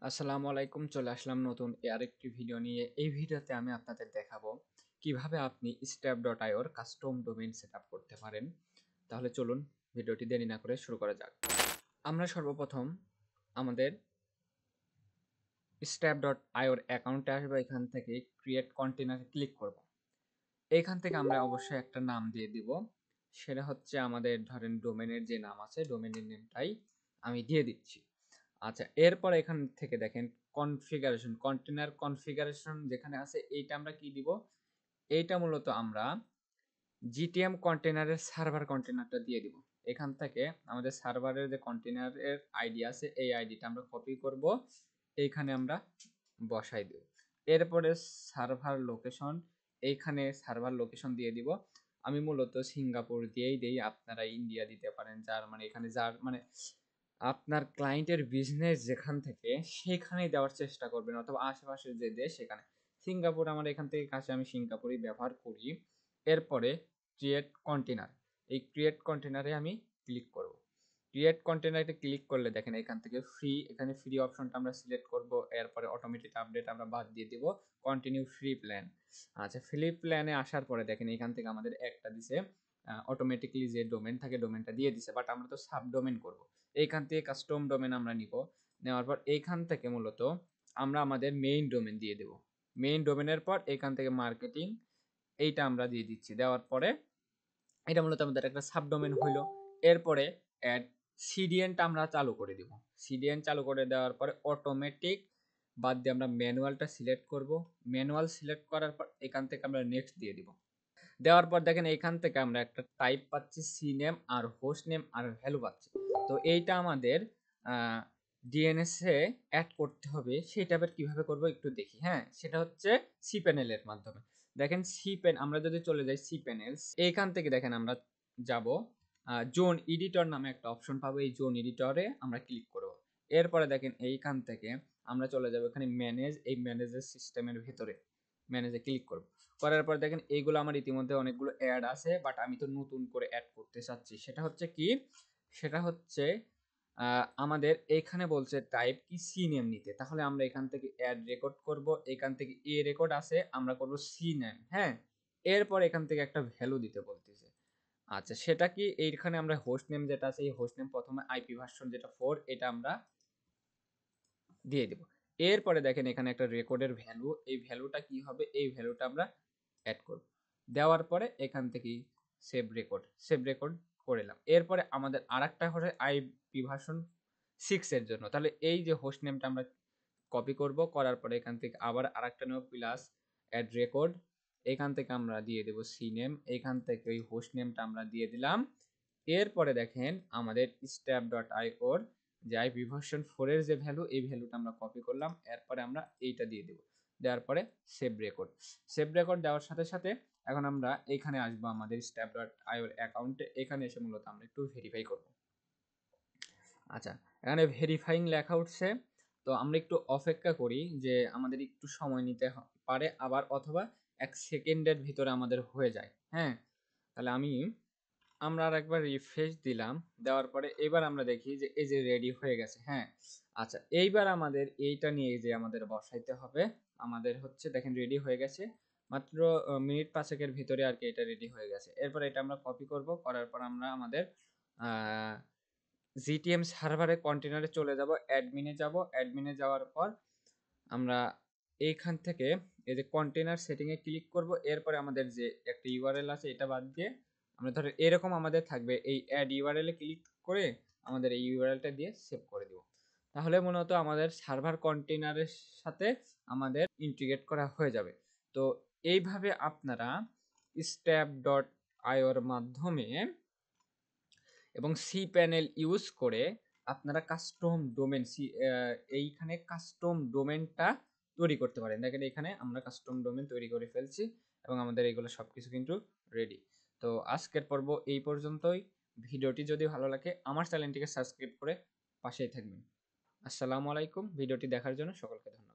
আসসালামু আলাইকুম। চলে আসলাম নতুন আরেকটি ভিডিও নিয়ে। এই ভিডিওতে আমি আপনাদের দেখাবো কিভাবে আপনি step.io এর কাস্টম ডোমেইন সেটআপ করতে পারেন। তাহলে চলুন ভিডিওটি দেরি না করে শুরু করা যাক। আমরা সর্বপ্রথম আমাদের step.io এর অ্যাকাউন্টে আসবো। এখান থেকে ক্রিয়েট কন্টেইনারে ক্লিক করব। এইখান থেকে আমরা অবশ্যই একটা নাম দিয়ে দিব। সেটা হচ্ছে আমাদের ধরেন ডোমেইনের যে নাম আছে ডোমেইনের নেমটাই আমি দিয়ে দিচ্ছি। আচ্ছা, এরপর এখান থেকে দেখেন কনফিগারেশন, কন্টেইনার কনফিগারেশন যেখানে আছে এইটা আমরা কি দিব? এইটা মূলত আমরা জিটিএম কন্টেইনারের সার্ভার কন্টেইনারটা দিয়ে দিব। এখান থেকে আমাদের সার্ভারের যে কন্টেইনারের আইডি আছে এই আইডিটা আমরা কপি করব, এইখানে আমরা বসাই দেব। এরপরে সার্ভার লোকেশন, এইখানে সার্ভার লোকেশন দিয়ে দিব। আমি মূলত সিঙ্গাপুর দিয়েই দেই, আপনারা ইন্ডিয়া দিতে পারেন, জার্মানি, এখানে মানে আপনার ক্লায়েন্টের বিজনেস যেখান থেকে সেখানেই দেওয়ার চেষ্টা করবেন, অথবা আশেপাশের যে দেশ সেখানে। সিঙ্গাপুর আমার এখান থেকে কাছে, আমি সিঙ্গাপুরই ব্যবহার করি। এরপরে ক্রিয়েট কন্টেইনার, এই ক্রিয়েট কন্টেইনারে আমি ক্লিক করব। ক্রিয়েট কন্টেইনারে ক্লিক করলে দেখেন এখান থেকে ফ্রি, এখানে ফ্রি অপশনটা আমরা সিলেক্ট করব। এরপরে অটোমেটিক আপডেট আমরা বাদ দিয়ে দিব, কন্টিনিউ ফ্রি প্ল্যান। আচ্ছা, ফ্রি প্ল্যানে আসার পরে দেখেন এখান থেকে আমাদের একটা দিছে অটোমেটিকলি যে ডোমেন থাকে ডোমেনটা দিয়ে দিছে, বাট আমরা তো সাব ডোমেন করব। এইখান থেকে কাস্টম ডোমেন আমরা নিব। নেওয়ার পর এইখান থেকে মূলত আমরা আমাদের মেইন ডোমেন দিয়ে দেব। মেইন ডোমেনের পর এখান থেকে মার্কেটিং এইটা আমরা দিয়ে দিচ্ছি। দেওয়ার পরে এটা মূলত আমাদের একটা সাবডোমেন হইলো। এরপরে অ্যাড সিডিএনটা আমরা চালু করে দিব। সিডিএন চালু করে দেওয়ার পরে অটোমেটিক বাদ দিয়ে আমরা ম্যানুয়ালটা সিলেক্ট করব। ম্যানুয়াল সিলেক্ট করার পর এখান থেকে আমরা নেক্সট দিয়ে দিব। দেওয়ার পর দেখেন এখান থেকে আমরা একটা টাইপ পাচ্ছি, সি নেম আর হোস্ট নেম আর ভ্যালু পাচ্ছি। তো এইটা আমাদের ডিএনএস এ অ্যাড করতে হবে। সেটা আবার কিভাবে করব একটু দেখি। হ্যাঁ, সেটা হচ্ছে সি প্যানেলের মাধ্যমে। দেখেন আমরা যদি চলে যাই সি প্যানেলস, এইখান থেকে দেখেন আমরা যাব জোন এডিটর নামে একটা অপশন পাবো। এই জোন এডিটরে আমরা ক্লিক করব। এরপরে দেখেন এইখান থেকে আমরা চলে যাব এখানে ম্যানেজ, এই ম্যানেজের সিস্টেমের ভিতরে ম্যানেজে ক্লিক করব। করার পর দেখেন এইগুলো আমার ইতিমধ্যে অনেকগুলো অ্যাড আছে, বাট আমি তো নতুন করে অ্যাড করতে চাচ্ছি। সেটা হচ্ছে কি, সেটা হচ্ছে আমাদের এখানে বলছে টাইপ কি সি নেম নিতে। তাহলে আমরা এখান থেকে অ্যাড রেকর্ড করব। এখান থেকে এ রেকর্ড আছে, আমরা করব সি নেম। হ্যাঁ, এরপর এখান থেকে একটা ভ্যালু দিতে বলতেছে। আচ্ছা, সেটা কি, এইখানে আমরা হোস্ট নেম যেটা আছে এই হোস্ট নেম প্রথমে আইপি ভার্সন যেটা 4 এটা আমরা দিয়ে দেব। এরপরে দেখেন এখানে একটা রেকর্ডের ভ্যালু, এই ভ্যালুটা কি হবে, এই ভ্যালুটা আমরা অ্যাড করব। দেওয়ার পরে এখান থেকে সেভ রেকর্ড করলাম। এরপরে আমাদের আরেকটা হচ্ছে আইপি ভার্সন 6 এর জন্য। তাহলে এই যে হোস্ট নেমটা আমরা কপি করব, করার পরে এখান থেকে আবার আরেকটা নেব প্লাস অ্যাড রেকর্ড, এখান থেকে আমরা দিয়ে দেব সি নেম, এখান থেকে ওই হোস্ট নেমটা আমরা দিয়ে দিলাম। এরপরে দেখেন আমাদের step.io যে আইপি ভার্সন 4 এর যে ভ্যালু, এই ভ্যালুটা আমরা কপি করলাম। এরপরে আমরা এইটা দিয়ে দেব। দেওয়ার পরে সেভ রেকর্ড দেওয়ার সাথে সাথে এখন আমরা এখানে আসবো আমাদের step.io এর অ্যাকাউন্টে। এখানে এসে মূলত আমরা একটু ভেরিফাই করব। আচ্ছা, এখানে ভেরিফাইং লেখা উঠছে। তো আমরা একটু অপেক্ষা করি, যে আমাদের একটু সময় নিতে পারে আবার, অথবা 1 সেকেন্ডের ভিতরে আমাদের হয়ে যায়। হ্যাঁ, তাহলে আমরা আর একবার রিফ্রেশ দিলাম। দেওয়ার পরে এবার আমরা দেখি যে এই যে রেডি হয়ে গেছে। হ্যাঁ, আচ্ছা, এইবার আমাদের এইটা নিয়ে যে আমাদের বসাইতে হবে। আমাদের হচ্ছে দেখেন রেডি হয়ে গেছে মাত্র মিনিট 5 এর ভিতরে আর কি এটা রেডি হয়ে গেছে। এরপর এটা আমরা কপি করব, করার পর আমরা আমাদের জিটিএম সার্ভারে কন্টেনারে চলে যাব, অ্যাডমিনে যাব। অ্যাডমিনে যাওয়ার পর আমরা এইখান থেকে এই যে কন্টেনার সেটিং এ ক্লিক করব। এরপরে আমাদের যে একটা ইউআরএল আছে এটা বাদ দিয়ে আমরা ধরো এরকম আমাদের থাকবে, এই অ্যাড ইউআরএল এ ক্লিক করে আমাদের এই ইউআরএলটা দিয়ে সেভ করে দিব। তাহলে মূলত আমাদের সার্ভার কন্টেনারের সাথে আমাদের ইন্টিগ্রেট করা হয়ে যাবে। তো এইভাবে আপনারা step.io এর মাধ্যমে এবং সি প্যানেল ইউজ করে আপনারা কাস্টম ডোমেন এইখানে কাস্টম ডোমেনটা তৈরি করতে পারেন। দেখেন এখানে আমরা কাস্টম ডোমেন তৈরি করে ফেলছি এবং আমাদের এইগুলো সবকিছু কিন্তু রেডি। তো আজকের পর্ব এই পর্যন্তই। ভিডিওটি যদি ভালো লাগে আমার চ্যানেলটিকে সাবস্ক্রাইব করে পাশেই থাকবেন। আসসালামু আলাইকুম। ভিডিওটি দেখার জন্য সকলকে ধন্যবাদ।